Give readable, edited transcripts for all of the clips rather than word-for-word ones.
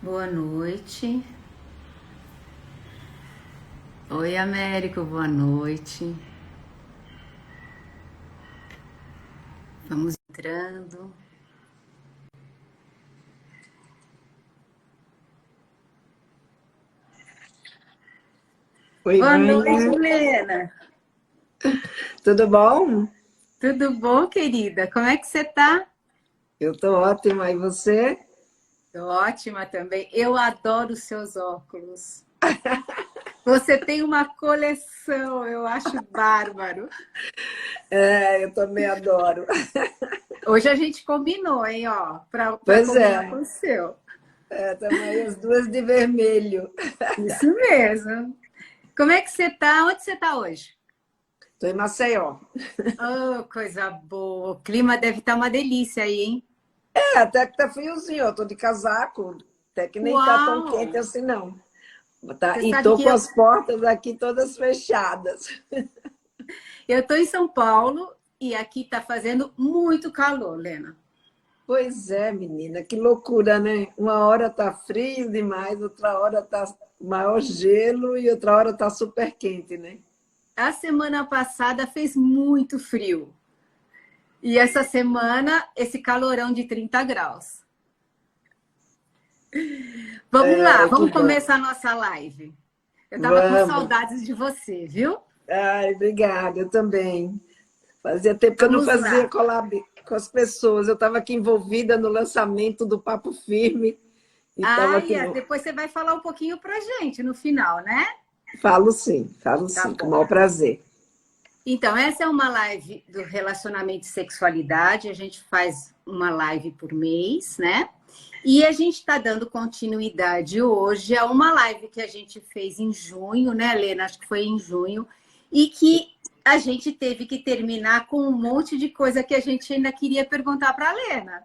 Boa noite. Oi, Américo, boa noite. Vamos entrando. Oi, Boa noite, Vânia. Helena. Tudo bom? Tudo bom, querida? Como é que você tá? Eu tô ótima. E você? Tô ótima também. Eu adoro os seus óculos. Você tem uma coleção, eu acho bárbaro. É, eu também adoro. Hoje a gente combinou, hein, ó, para Pois combinar é, com o seu. estamos aí as duas de vermelho. Isso mesmo. Como é que você tá? Onde você tá hoje? Estou em Maceió. Oh, coisa boa. O clima deve estar uma delícia aí, hein? É, até que tá friozinho, eu tô de casaco, até que nem tá tão Uau! quente assim, não. Tá, Você e sabe tô que com eu, as portas aqui todas fechadas. eu tô em São Paulo e aqui tá fazendo muito calor, Lena. Pois é, menina, que loucura, né? Uma hora tá frio demais, outra hora tá maior gelo e outra hora tá super quente, né? A semana passada fez muito frio. E essa semana, esse calorão de 30 graus. Vamos lá, É, que vamos bom. começar a nossa live. Eu tava com Vamos. saudades de você, viu? Ai, obrigada, eu também. Fazia tempo que eu não Vamos fazia lá. collab com as pessoas. Eu estava aqui envolvida no lançamento do Papo Firme e estava aqui no. Depois você vai falar um pouquinho pra gente no final, né? Falo Tá sim, com o bom. maior prazer. Então, essa é uma live do relacionamento e sexualidade. A gente faz uma live por mês, né? E a gente está dando continuidade hoje a uma live que a gente fez em junho, né, Helena? Acho que foi em junho, e que a gente teve que terminar com um monte de coisa que a gente ainda queria perguntar para a Helena.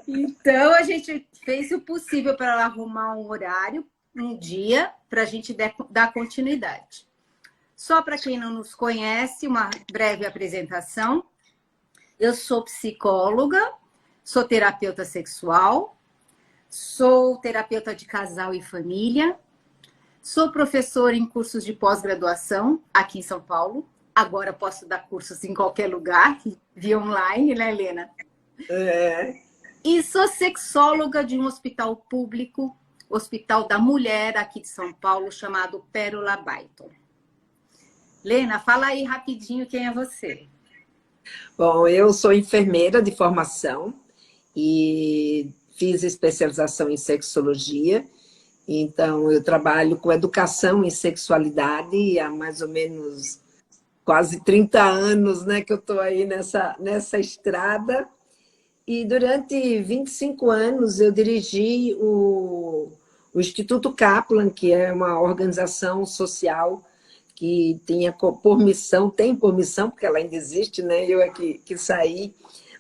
Então, a gente fez o possível para ela arrumar um horário, um dia, para a gente dar continuidade. Só para quem não nos conhece, uma breve apresentação. Eu sou psicóloga, sou terapeuta sexual, sou terapeuta de casal e família, sou professora em cursos de pós-graduação aqui em São Paulo. Agora posso dar cursos em qualquer lugar, via online, né, Helena? É, E sou sexóloga de um hospital público, Hospital da Mulher, aqui de São Paulo, chamado Pérola Baiton. Lena, fala aí rapidinho quem é você. bom, eu sou enfermeira de formação e fiz especialização em sexologia. Então, eu trabalho com educação em sexualidade há mais ou menos quase 30 anos, né, que eu estou aí nessa estrada. E durante 25 anos eu dirigi o Instituto Kaplan, que é uma organização social que tem por missão, porque ela ainda existe, né? Eu é que saí,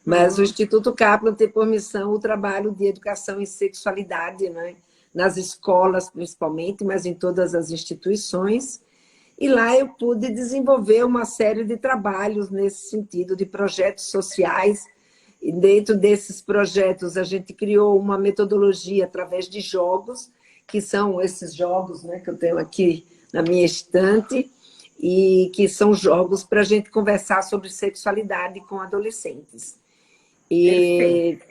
mas o Hum. Instituto Kaplan tem por missão o trabalho de educação em sexualidade, né? Nas escolas principalmente, mas em todas as instituições. E lá eu pude desenvolver uma série de trabalhos nesse sentido, de projetos sociais. E dentro desses projetos, a gente criou uma metodologia através de jogos, que são esses jogos, né, que eu tenho aqui na minha estante, e que são jogos para a gente conversar sobre sexualidade com adolescentes. Perfeito.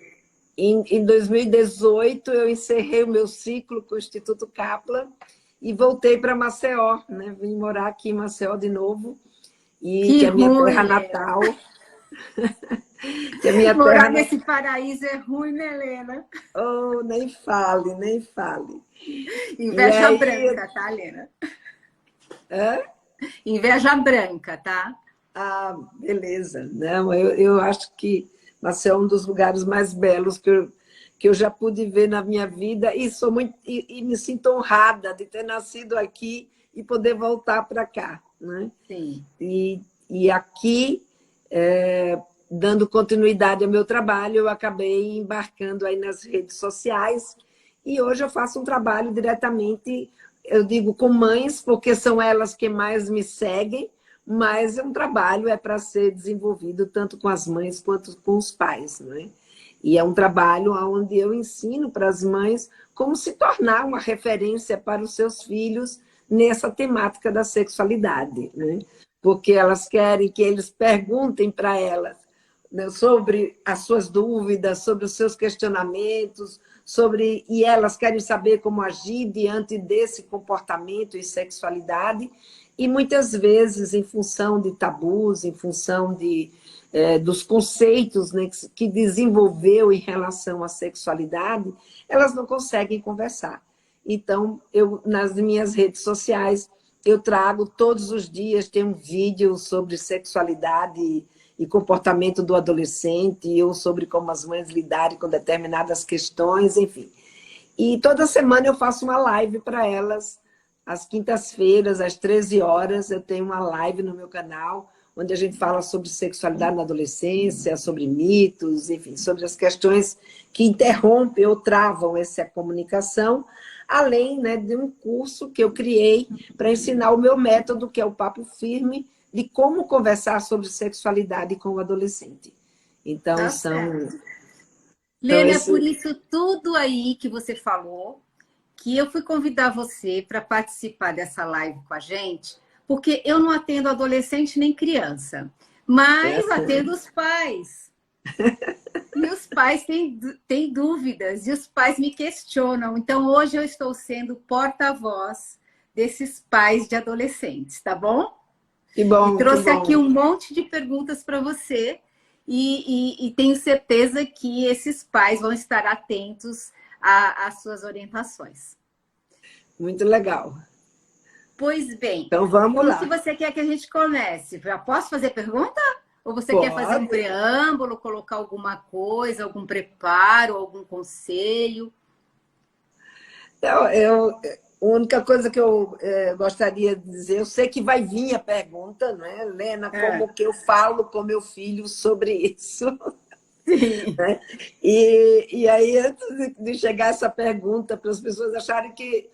E em 2018, eu encerrei o meu ciclo com o Instituto Kaplan e voltei para Maceió, né? Vim morar aqui em Maceió de novo, e que Que é a minha ruim, terra Helena. natal, que é a minha Morar terra natal. nesse paraíso é ruim, né, Helena? Oh, nem fale, nem fale. E Inveja aí, branca, tá, Helena? hã? Inveja branca, tá? Ah, beleza. Não, eu acho que Maceió é um dos lugares mais belos que eu já pude ver na minha vida e sou muito e me sinto honrada de ter nascido aqui e poder voltar para cá, né? Sim. E aqui, dando continuidade ao meu trabalho, eu acabei embarcando aí nas redes sociais e hoje eu faço um trabalho diretamente, eu digo com mães, porque são elas que mais me seguem, mas é um trabalho para ser desenvolvido tanto com as mães quanto com os pais, não é? E é um trabalho onde eu ensino para as mães como se tornar uma referência para os seus filhos nessa temática da sexualidade, né? Porque elas querem que eles perguntem para elas, né, sobre as suas dúvidas, sobre os seus questionamentos, e elas querem saber como agir diante desse comportamento e sexualidade, e muitas vezes, em função de tabus, em função dos conceitos, né, que desenvolveu em relação à sexualidade, elas não conseguem conversar. Então, nas minhas redes sociais, eu trago todos os dias, tem um vídeo sobre sexualidade e comportamento do adolescente, ou sobre como as mães lidarem com determinadas questões, enfim. E toda semana eu faço uma live para elas, às quintas-feiras, às 13 horas, eu tenho uma live no meu canal, onde a gente fala sobre sexualidade na adolescência, sobre mitos, enfim, sobre as questões que interrompem ou travam essa comunicação, além, né, de um curso que eu criei para ensinar o meu método, que é o Papo Firme, de como conversar sobre sexualidade com o adolescente. Então, Tá certo. Lena, é por isso tudo aí que você falou, que eu fui convidar você para participar dessa live com a gente, porque eu não atendo adolescente nem criança, mas atendo os pais. E os pais têm dúvidas, e os pais me questionam. Então, hoje eu estou sendo porta-voz desses pais de adolescentes, tá bom? Que bom, e trouxe que bom. aqui um monte de perguntas para você, e tenho certeza que esses pais vão estar atentos às suas orientações. Muito legal. Pois bem, então vamos lá. Se você quer que a gente comece, já posso fazer pergunta? Ou você Pode. quer fazer um preâmbulo, colocar alguma coisa, algum preparo, algum conselho? A única coisa que eu gostaria de dizer, eu sei que vai vir a pergunta, né, Lena, como que eu falo com meu filho sobre isso. Sim. Né? E aí, antes de chegar essa pergunta, para as pessoas acharem que,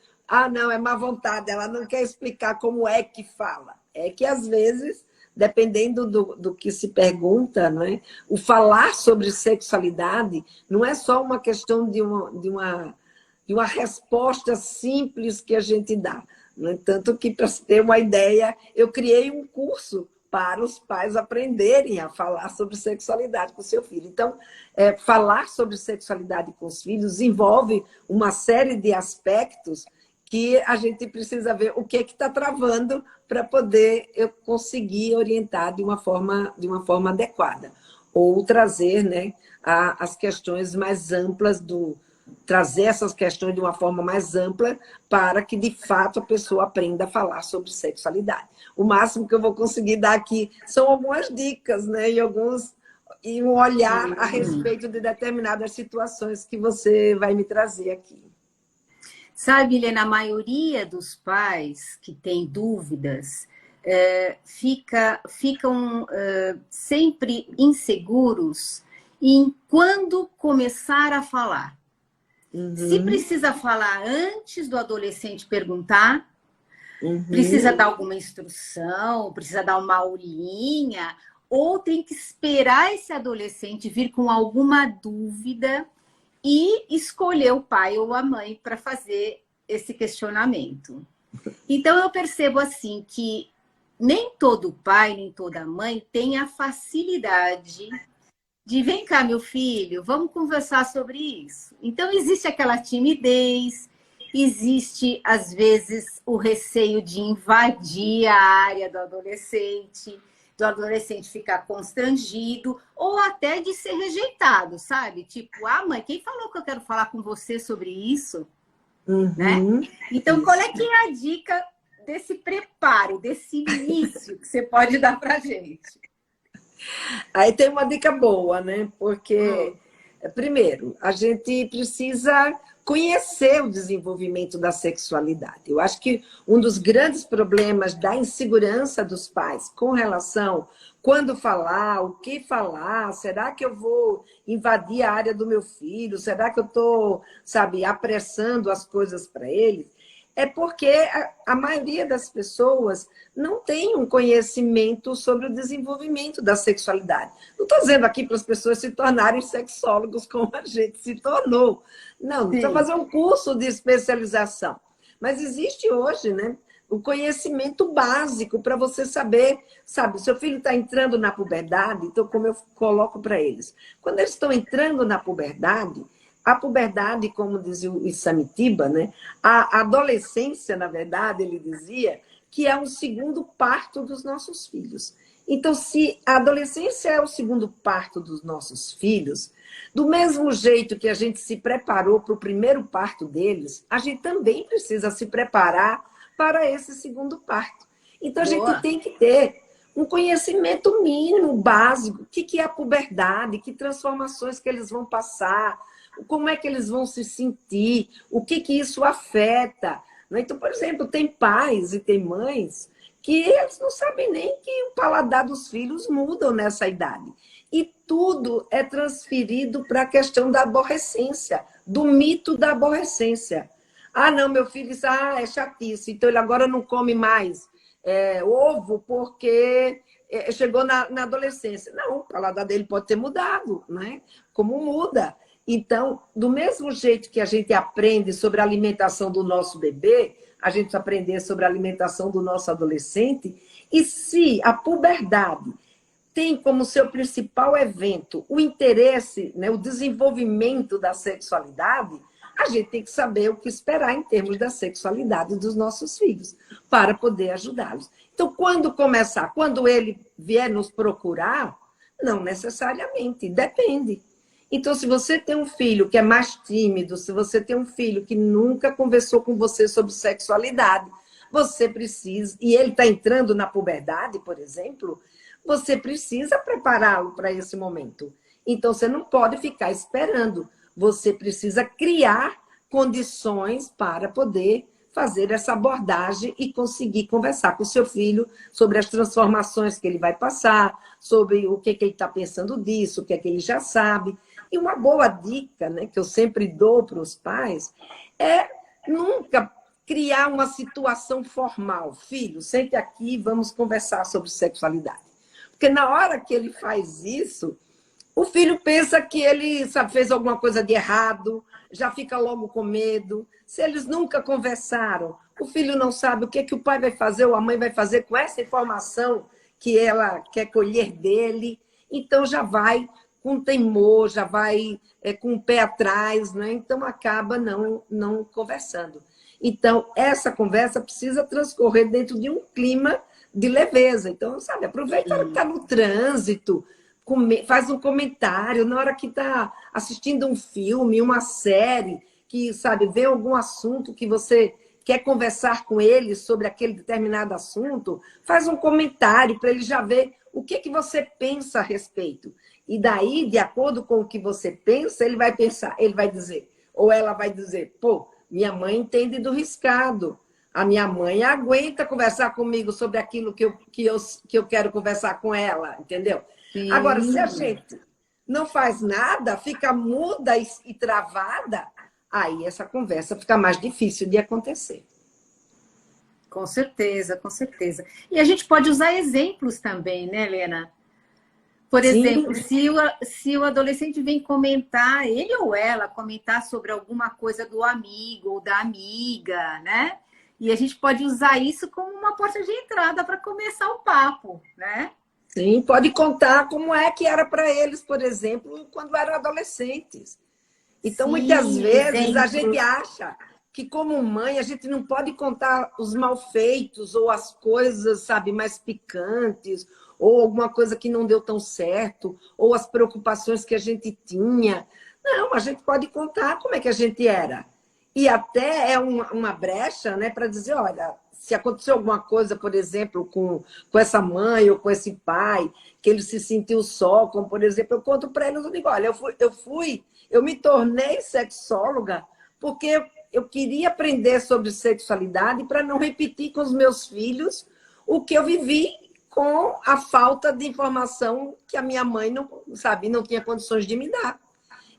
não, é má vontade, ela não quer explicar como é que fala. É que, às vezes, dependendo do que se pergunta, né, o falar sobre sexualidade não é só uma questão de uma resposta simples que a gente dá. Né? Tanto que, para ter uma ideia, eu criei um curso para os pais aprenderem a falar sobre sexualidade com o seu filho. Então, falar sobre sexualidade com os filhos envolve uma série de aspectos que a gente precisa ver o que está travando para poder eu conseguir orientar de uma forma adequada. Ou trazer, né, as questões mais amplas trazer essas questões de uma forma mais ampla para que, de fato, a pessoa aprenda a falar sobre sexualidade. O máximo que eu vou conseguir dar aqui são algumas dicas, né? E um olhar a respeito de determinadas situações que você vai me trazer aqui. Sabe, Helena, a maioria dos pais que têm dúvidas ficam sempre inseguros em quando começar a falar. Se precisa falar antes do adolescente perguntar, precisa dar alguma instrução, precisa dar uma aulinha, ou tem que esperar esse adolescente vir com alguma dúvida e escolher o pai ou a mãe para fazer esse questionamento. Então, eu percebo assim que nem todo pai, nem toda mãe tem a facilidade de vem cá, meu filho, vamos conversar sobre isso. Então, existe aquela timidez, existe, às vezes, o receio de invadir a área do adolescente ficar constrangido, ou até de ser rejeitado, sabe? Tipo, mãe, quem falou que eu quero falar com você sobre isso? Né? Então, qual é que é a dica desse preparo, desse início que você pode dar para a gente? Aí tem uma dica boa, né? Porque, primeiro, a gente precisa conhecer o desenvolvimento da sexualidade. Eu acho que um dos grandes problemas da insegurança dos pais com relação quando falar, o que falar, será que eu vou invadir a área do meu filho? Será que eu estou, apressando as coisas para ele? é porque a maioria das pessoas não tem um conhecimento sobre o desenvolvimento da sexualidade. Não estou dizendo aqui para as pessoas se tornarem sexólogos como a gente se tornou. Não precisa fazer um curso de especialização. Mas existe hoje, né, o conhecimento básico para você saber, sabe, seu filho está entrando na puberdade, então como eu coloco para eles, quando eles estão entrando na puberdade, a puberdade, como dizia o Isamitiba, né, a adolescência, na verdade, ele dizia que é um segundo parto dos nossos filhos. Então, se a adolescência é o segundo parto dos nossos filhos, do mesmo jeito que a gente se preparou para o primeiro parto deles, a gente também precisa se preparar para esse segundo parto. Então, a gente tem que ter um conhecimento mínimo, básico, o que é a puberdade, que transformações que eles vão passar, como é que eles vão se sentir, o que isso afeta. Então, por exemplo, tem pais e tem mães que eles não sabem nem que o paladar dos filhos mudam nessa idade. E tudo é transferido para a questão da aborrecência, do mito da aborrecência. Ah, não, meu filho disse, é chatice, então ele agora não come mais ovo porque chegou na adolescência. Não, o paladar dele pode ter mudado, né? Como muda. Então, do mesmo jeito que a gente aprende sobre a alimentação do nosso bebê, a gente precisa aprender sobre a alimentação do nosso adolescente. E se a puberdade tem como seu principal evento o interesse, né, o desenvolvimento da sexualidade, a gente tem que saber o que esperar em termos da sexualidade dos nossos filhos, para poder ajudá-los. Então, quando começar, quando ele vier nos procurar, não necessariamente, depende. Então, se você tem um filho que é mais tímido, se você tem um filho que nunca conversou com você sobre sexualidade, você precisa, e ele está entrando na puberdade, por exemplo, você precisa prepará-lo para esse momento. Então, você não pode ficar esperando. Você precisa criar condições para poder fazer essa abordagem e conseguir conversar com o seu filho sobre as transformações que ele vai passar, sobre o que ele está pensando disso, o que é que ele já sabe. E uma boa dica, né, que eu sempre dou para os pais é nunca criar uma situação formal. Filho, sente aqui, vamos conversar sobre sexualidade. Porque na hora que ele faz isso, o filho pensa que ele fez alguma coisa de errado, já fica logo com medo. Se eles nunca conversaram, o filho não sabe o que o pai vai fazer ou a mãe vai fazer com essa informação que ela quer colher dele. Então, já vai com temor, já vai com o pé atrás, né? Então acaba não conversando. Então, essa conversa precisa transcorrer dentro de um clima de leveza. Então, sabe, aproveita a hora que está no trânsito, faz um comentário, na hora que está assistindo um filme, uma série, que, sabe, vê algum assunto que você quer conversar com ele sobre aquele determinado assunto, faz um comentário para ele já ver o que você pensa a respeito. E daí, de acordo com o que você pensa, ele vai pensar, ele vai dizer, ou ela vai dizer, pô, minha mãe entende do riscado, a minha mãe aguenta conversar comigo sobre aquilo que eu quero conversar com ela, entendeu? Sim. Agora, se a gente não faz nada, fica muda e travada, aí essa conversa fica mais difícil de acontecer. Com certeza, com certeza. E a gente pode usar exemplos também, né, Helena? Por exemplo, se o adolescente vem comentar, ele ou ela comentar sobre alguma coisa do amigo ou da amiga, né? E a gente pode usar isso como uma porta de entrada para começar o papo, né? Sim, pode contar como é que era para eles, por exemplo, quando eram adolescentes. Então, muitas vezes, a gente acha que, como mãe, a gente não pode contar os malfeitos ou as coisas, sabe, mais picantes, ou alguma coisa que não deu tão certo, ou as preocupações que a gente tinha. Não, a gente pode contar como é que a gente era. E até é uma brecha, né, para dizer, olha, se aconteceu alguma coisa, por exemplo, com essa mãe ou com esse pai, que ele se sentiu só, como, por exemplo, eu conto para eles, eu digo, olha, eu me tornei sexóloga porque eu queria aprender sobre sexualidade para não repetir com os meus filhos o que eu vivi com a falta de informação que a minha mãe não tinha condições de me dar.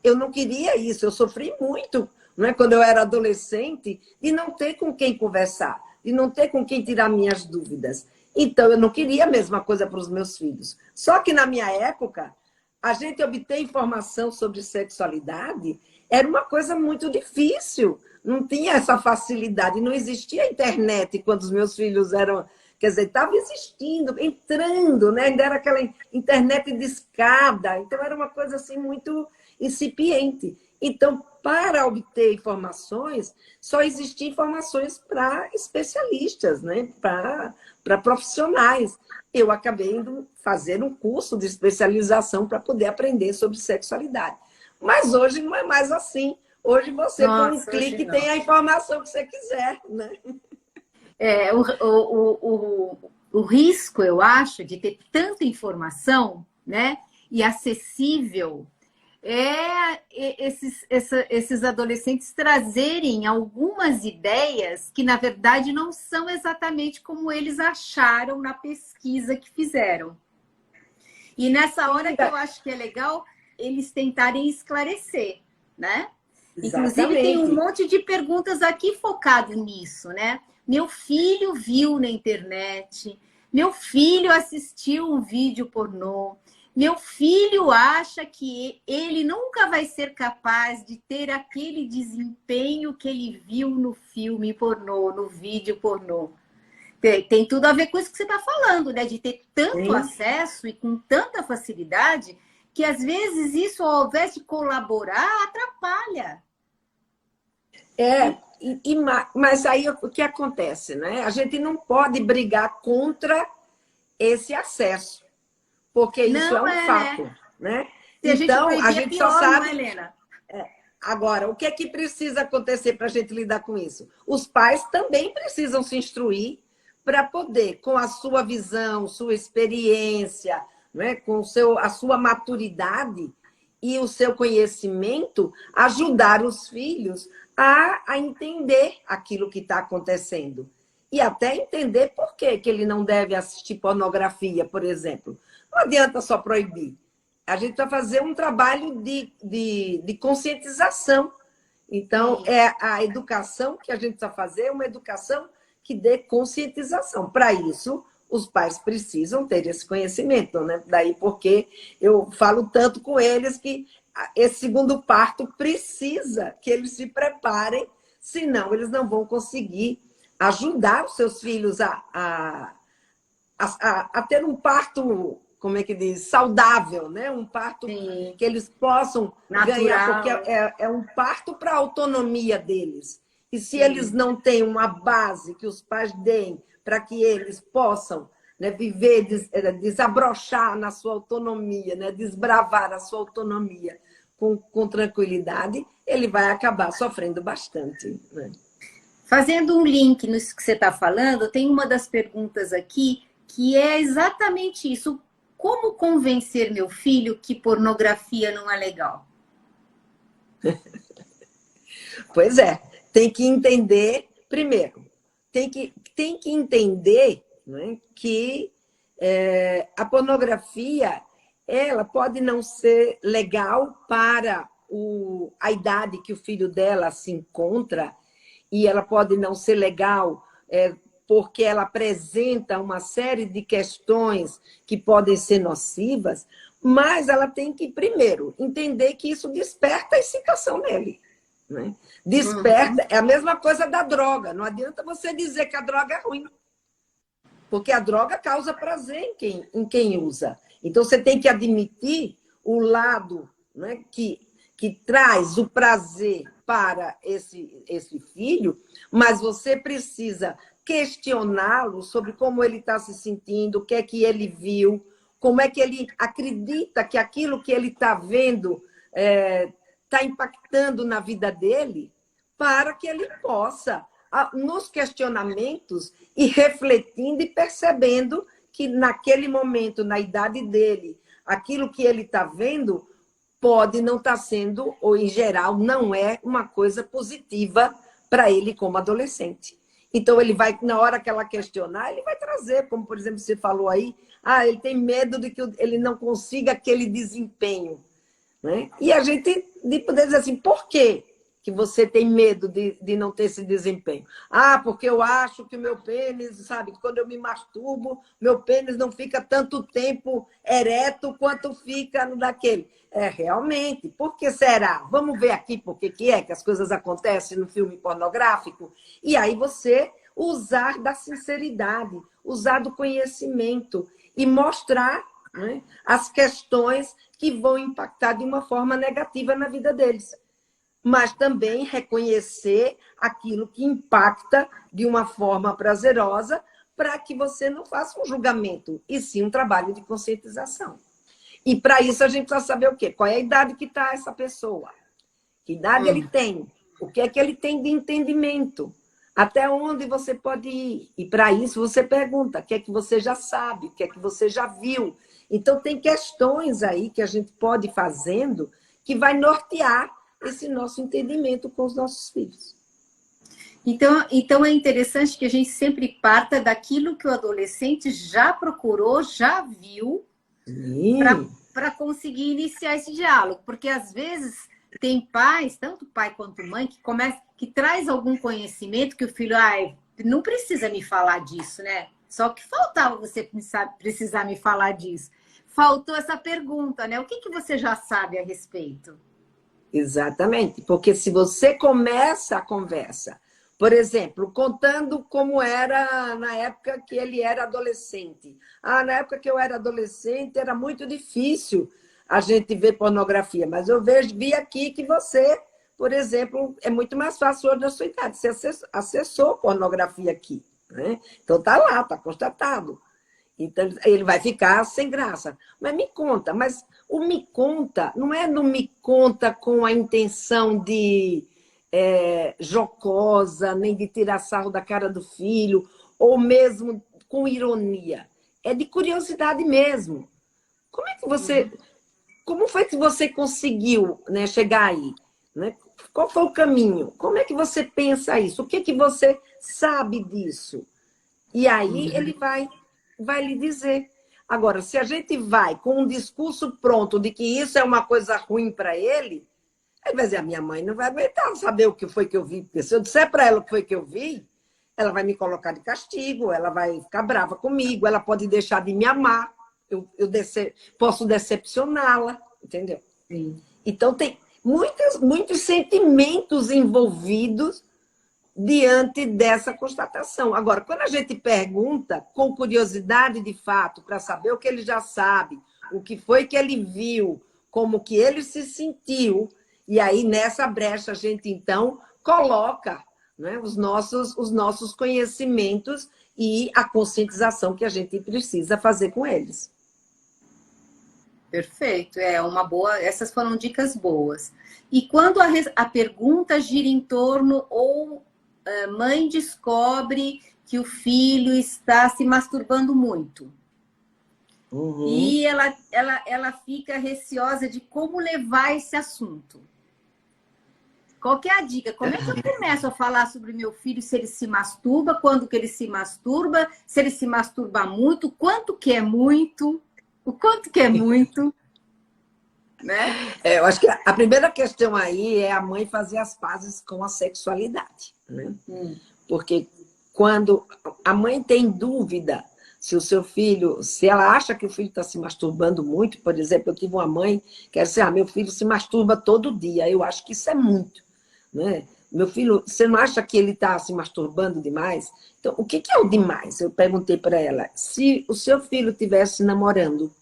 Eu não queria isso, eu sofri muito não é? Quando eu era adolescente, de não ter com quem conversar, de não ter com quem tirar minhas dúvidas. Então, eu não queria a mesma coisa para os meus filhos. Só que, na minha época, a gente obter informação sobre sexualidade era uma coisa muito difícil. Não tinha essa facilidade. Não existia internet quando os meus filhos eram... Quer dizer, estava existindo, entrando, né? Ainda era aquela internet de escada. Então, era uma coisa assim muito incipiente. Então, para obter informações, só existiam informações para especialistas, né? Para profissionais. Eu acabei indo fazer um curso de especialização para poder aprender sobre sexualidade. Mas hoje não é mais assim. Hoje você, com um clique, tem a informação que você quiser, né? O risco, eu acho, de ter tanta informação, né, e acessível, esses adolescentes trazerem algumas ideias que, na verdade, não são exatamente como eles acharam na pesquisa que fizeram. E nessa hora que eu acho que é legal eles tentarem esclarecer, né? Exatamente. Inclusive, tem um monte de perguntas aqui focado nisso, né? Meu filho viu na internet, meu filho assistiu um vídeo pornô, meu filho acha que ele nunca vai ser capaz de ter aquele desempenho que ele viu no filme pornô, no vídeo pornô. Tem tudo a ver com isso que você está falando, né? De ter tanto acesso e com tanta facilidade que, às vezes, isso, ao invés de colaborar, atrapalha. Mas aí o que acontece, né? A gente não pode brigar contra esse acesso, porque isso é um fato, né? Então, a gente só sabe... Helena? Agora, o que é que precisa acontecer para a gente lidar com isso? Os pais também precisam se instruir para poder, com a sua visão, sua experiência, né? Com a sua maturidade e o seu conhecimento, ajudar os filhos a entender aquilo que está acontecendo. E até entender por que ele não deve assistir pornografia, por exemplo. Não adianta só proibir. A gente vai fazer um trabalho de conscientização. Então, a educação que a gente precisa fazer é uma educação que dê conscientização. Para isso, os pais precisam ter esse conhecimento, né? Daí porque eu falo tanto com eles que esse segundo parto precisa que eles se preparem, senão eles não vão conseguir ajudar os seus filhos a ter um parto, como é que diz, saudável, né? Um parto que eles possam ganhar, porque é um parto para a autonomia deles. E se eles não têm uma base que os pais deem para que eles possam, né, viver, desabrochar na sua autonomia, né, desbravar a sua autonomia com tranquilidade, ele vai acabar sofrendo bastante, né? Fazendo um link nisso que você está falando, tem uma das perguntas aqui que é exatamente isso. Como convencer meu filho que pornografia não é legal? Pois é, tem que entender, primeiro, tem que entender, né, que a pornografia ela pode não ser legal para a idade que o filho dela se encontra, e ela pode não ser legal porque ela apresenta uma série de questões que podem ser nocivas, mas ela tem que, primeiro, entender que isso desperta a excitação nele, né? Desperta, é a mesma coisa da droga. Não adianta você dizer que a droga é ruim, porque a droga causa prazer em quem usa. Então, você tem que admitir o lado, né, que traz o prazer para esse filho, mas você precisa questioná-lo sobre como ele está se sentindo, o que é que ele viu, como é que ele acredita que aquilo que ele está vendo está impactando na vida dele, para que ele possa, nos questionamentos, ir refletindo e percebendo que naquele momento, na idade dele, aquilo que ele está vendo pode não estar sendo, ou em geral, não é uma coisa positiva para ele como adolescente. Então, ele vai, na hora que ela questionar, ele vai trazer, como, por exemplo, você falou aí, ele tem medo de que ele não consiga aquele desempenho, né? E a gente de poder dizer assim, por quê que você tem medo de não ter esse desempenho? Ah, porque eu acho que o meu pênis, sabe, quando eu me masturbo, meu pênis não fica tanto tempo ereto quanto fica no daquele. É, realmente. Por que será? Vamos ver aqui por que é que as coisas acontecem no filme pornográfico. E aí você usar da sinceridade, usar do conhecimento e mostrar, né, as questões que vão impactar de uma forma negativa na vida deles. Mas também reconhecer aquilo que impacta de uma forma prazerosa para que você não faça um julgamento, e sim um trabalho de conscientização. E para isso a gente precisa saber o quê? Qual é a idade que está essa pessoa? Que idade ele tem? O que é que ele tem de entendimento? Até onde você pode ir? E para isso você pergunta, o que é que você já sabe? O que é que você já viu? Então tem questões aí que a gente pode ir fazendo que vai nortear esse nosso entendimento com os nossos filhos. Então é interessante que a gente sempre parta daquilo que o adolescente já procurou, já viu, para conseguir iniciar esse diálogo. Porque às vezes tem pais, tanto pai quanto mãe, que traz algum conhecimento que o filho, não precisa me falar disso, né? Só que faltava você precisar me falar disso. Faltou essa pergunta, né? O que você já sabe a respeito? Exatamente, porque se você começa a conversa, por exemplo, contando como era na época que ele era adolescente. Na época que eu era adolescente era muito difícil a gente ver pornografia, mas eu vi aqui que você, por exemplo, é muito mais fácil hoje na sua idade. Você acessou pornografia aqui, né? Então tá lá, tá constatado. Então ele vai ficar sem graça. Mas me conta, o me conta não é no me conta com a intenção de jocosa, nem de tirar sarro da cara do filho, ou mesmo com ironia. É de curiosidade mesmo. Como foi que você conseguiu, né, chegar aí? Né? Qual foi o caminho? Como é que você pensa isso? O que você sabe disso? E aí ele vai lhe dizer. Agora, se a gente vai com um discurso pronto de que isso é uma coisa ruim para ele vai dizer, a minha mãe não vai aguentar saber o que foi que eu vi. Porque se eu disser para ela o que foi que eu vi, ela vai me colocar de castigo, ela vai ficar brava comigo, ela pode deixar de me amar, posso decepcioná-la, entendeu? Sim. Então, tem muitos sentimentos envolvidos diante dessa constatação. Agora, quando a gente pergunta com curiosidade de fato, para saber o que ele já sabe, o que foi que ele viu, como que ele se sentiu, e aí nessa brecha a gente então coloca, né, os nossos conhecimentos e a conscientização que a gente precisa fazer com eles. Perfeito, uma boa. Essas foram dicas boas. E quando a pergunta gira em torno ou mãe descobre que o filho está se masturbando muito. E ela fica receosa de como levar esse assunto. Qual que é a dica? Como é que eu começo a falar sobre meu filho, se ele se masturba, quando que ele se masturba, se ele se masturba muito, quanto que é muito, o quanto que é muito, né? Eu acho que a primeira questão aí é a mãe fazer as pazes com a sexualidade, né? Porque quando a mãe tem dúvida se o seu filho, se ela acha que o filho está se masturbando muito, por exemplo, eu tive uma mãe que era assim, meu filho se masturba todo dia, eu acho que isso é muito, né? Meu filho, você não acha que ele está se masturbando demais? Então, o que é o demais? Eu perguntei para ela, se o seu filho estivesse namorando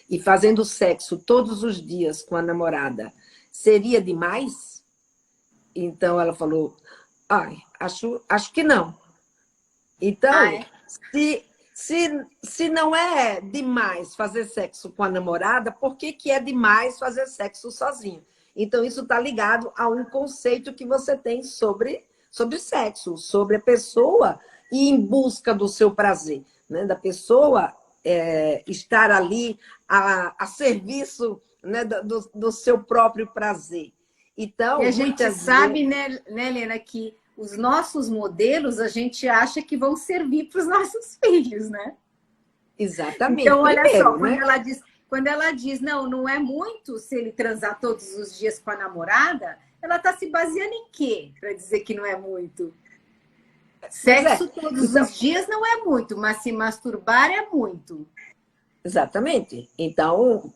e fazendo sexo todos os dias com a namorada, seria demais? Então, ela falou, acho que não. Então, se não é demais fazer sexo com a namorada, por que é demais fazer sexo sozinho? Então, isso está ligado a um conceito que você tem sobre sexo, sobre a pessoa ir em busca do seu prazer, né? Da pessoa estar ali a serviço, né, do seu próprio prazer. Então, e a gente sabe, né, Helena, que os nossos modelos a gente acha que vão servir para os nossos filhos, né? Exatamente. Então, olha primeiro, só, né? Quando ela diz, não é muito se ele transar todos os dias com a namorada, ela está está se baseando em quê para dizer que não é muito? Sexo todos então, os dias não é muito, mas se masturbar é muito. exatamente. Então,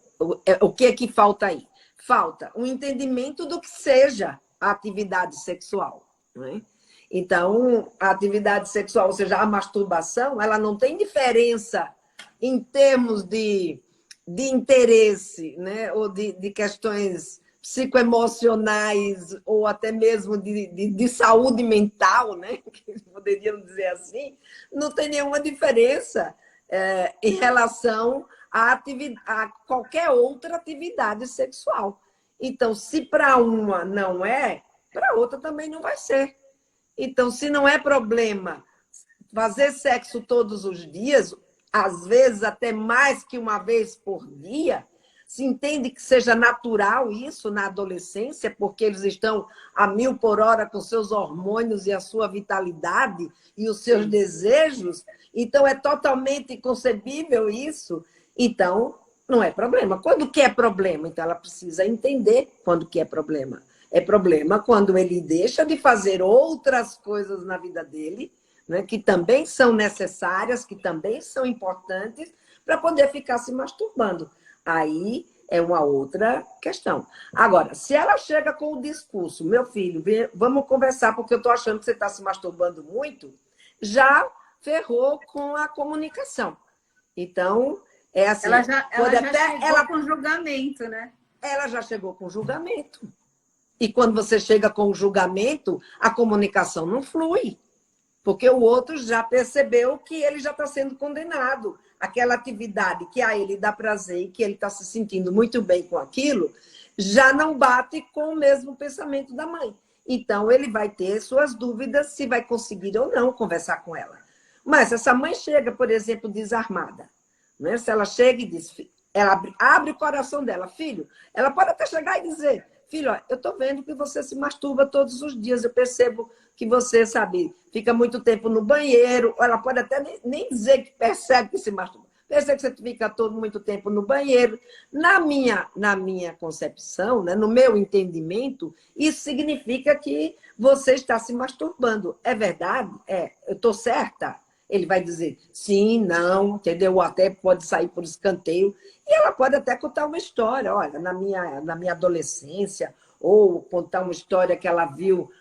o que é que falta aí? Falta um entendimento do que seja a atividade sexual, não é? Então, a atividade sexual, ou seja, a masturbação, ela não tem diferença em termos de interesse, né? Ou de questões psicoemocionais, ou até mesmo de saúde mental, né? Que poderíamos dizer assim, não tem nenhuma diferença em relação a qualquer outra atividade sexual. Então, se para uma não é, para outra também não vai ser. Então, se não é problema fazer sexo todos os dias, às vezes até mais que uma vez por dia, se entende que seja natural isso na adolescência, porque eles estão a 1000 por hora com seus hormônios e a sua vitalidade e os seus desejos, então é totalmente inconcebível isso. Então, não é problema. Quando que é problema? Então, ela precisa entender quando que é problema. É problema quando ele deixa de fazer outras coisas na vida dele, né, que também são necessárias, que também são importantes, para poder ficar se masturbando. Aí é uma outra questão. Agora, se ela chega com o discurso, meu filho, vamos conversar, porque eu estou achando que você está se masturbando muito, já ferrou com a comunicação. Então, é assim. Ela já chegou com julgamento, né? Ela já chegou com julgamento. E quando você chega com o julgamento, a comunicação não flui. Porque o outro já percebeu que ele já está sendo condenado. Aquela atividade que a ele dá prazer e que ele está se sentindo muito bem com aquilo, já não bate com o mesmo pensamento da mãe. Então, ele vai ter suas dúvidas se vai conseguir ou não conversar com ela. Mas se essa mãe chega, por exemplo, desarmada, né? Se ela chega e diz, ela abre o coração dela, filho, ela pode até chegar e dizer, filho, ó, eu estou vendo que você se masturba todos os dias, eu percebo que você, sabe, fica muito tempo no banheiro, ou ela pode até nem dizer que percebe que se masturba, percebe que você fica muito tempo no banheiro. Na minha concepção, né, no meu entendimento, isso significa que você está se masturbando. É verdade? Eu estou certa? Ele vai dizer sim, não, entendeu? Ou até pode sair por escanteio. E ela pode até contar uma história, olha, na minha adolescência, ou contar uma história que ela viu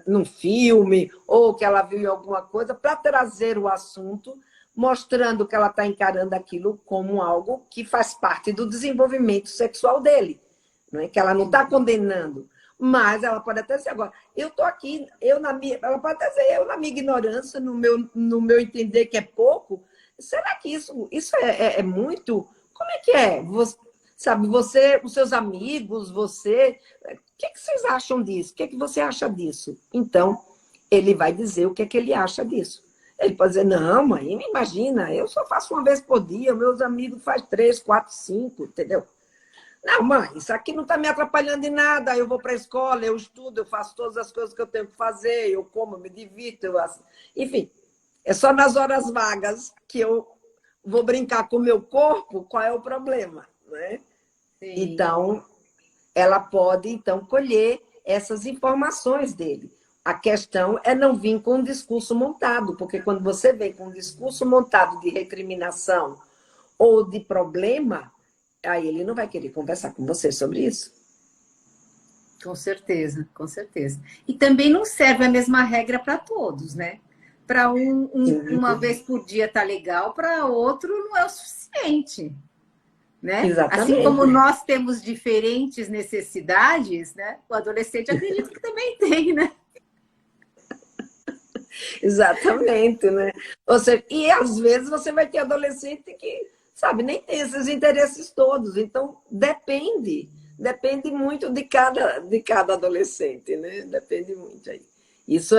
num filme, ou que ela viu em alguma coisa, para trazer o assunto, mostrando que ela está encarando aquilo como algo que faz parte do desenvolvimento sexual dele, não é? Que ela não está condenando. Mas ela pode até dizer agora, eu estou aqui, ela pode até dizer, eu na minha ignorância, no meu entender que é pouco, será que isso é muito? Como é que é? Você, os seus amigos, você, o que vocês acham disso? O que você acha disso? Então, ele vai dizer o que ele acha disso. Ele pode dizer, não, mãe, imagina, eu só faço uma vez por dia, meus amigos fazem 3, 4, 5, entendeu? Não, mãe, isso aqui não está me atrapalhando em nada. Eu vou para a escola, eu estudo, eu faço todas as coisas que eu tenho que fazer, eu como, eu me divirto. Enfim, é só nas horas vagas que eu vou brincar com o meu corpo, qual é o problema, né? Sim. Então, ela pode, então, colher essas informações dele. A questão é não vir com um discurso montado, porque quando você vem com um discurso montado de recriminação ou de problema, aí ele não vai querer conversar com você sobre isso. Com certeza, com certeza. E também não serve a mesma regra para todos, né? Para uma vez por dia tá legal, para outro não é o suficiente, né? Exatamente. Assim como nós temos diferentes necessidades, né? O adolescente acredita que também tem, né? Exatamente, né? E às vezes você vai ter adolescente que, sabe, nem tem esses interesses todos. Então, depende muito de cada adolescente, né? Depende muito aí. Isso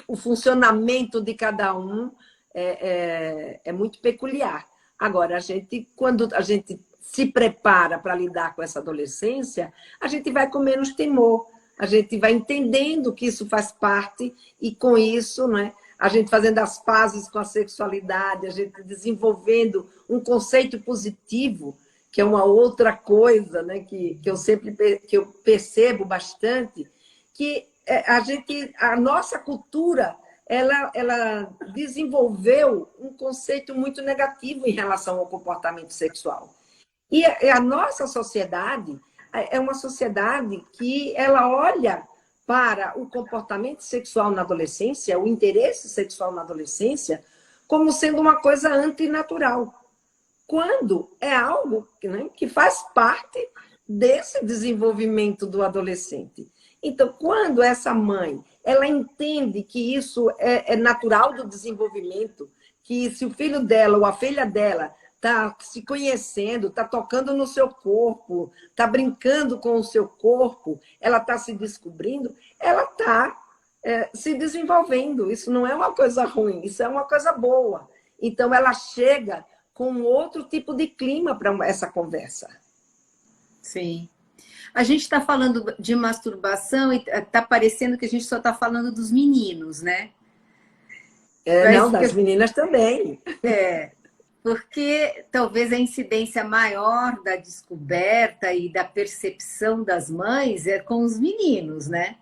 o funcionamento de cada um é muito peculiar. Agora, quando a gente se prepara para lidar com essa adolescência, a gente vai com menos temor, a gente vai entendendo que isso faz parte e com isso, né, a gente fazendo as pazes com a sexualidade, a gente desenvolvendo um conceito positivo que é uma outra coisa, né, que eu sempre que eu percebo bastante, que a nossa cultura, ela desenvolveu um conceito muito negativo em relação ao comportamento sexual. E a nossa sociedade é uma sociedade que ela olha para o comportamento sexual na adolescência, o interesse sexual na adolescência, como sendo uma coisa antinatural, quando é algo, né, que faz parte desse desenvolvimento do adolescente. Então, quando essa mãe ela entende que isso é natural do desenvolvimento, que se o filho dela ou a filha dela está se conhecendo, está tocando no seu corpo, está brincando com o seu corpo, ela está se descobrindo, ela está se desenvolvendo. Isso não é uma coisa ruim, isso é uma coisa boa. Então, ela chega com outro tipo de clima para essa conversa. Sim. A gente está falando de masturbação e está parecendo que a gente só está falando dos meninos, né? Não, das meninas também. Porque talvez a incidência maior da descoberta e da percepção das mães é com os meninos, né?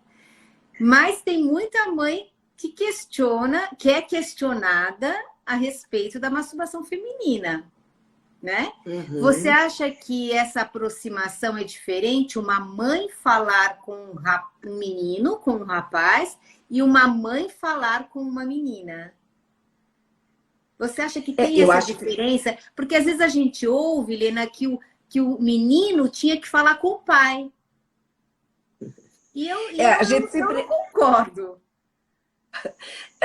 Mas tem muita mãe que questiona, que é questionada a respeito da masturbação feminina, né? Uhum. Você acha que essa aproximação é diferente? Uma mãe falar com um menino, com um rapaz, e uma mãe falar com uma menina? Você acha que tem essa diferença? Porque às vezes a gente ouve, Helena, que o menino tinha que falar com o pai. E eu não concordo.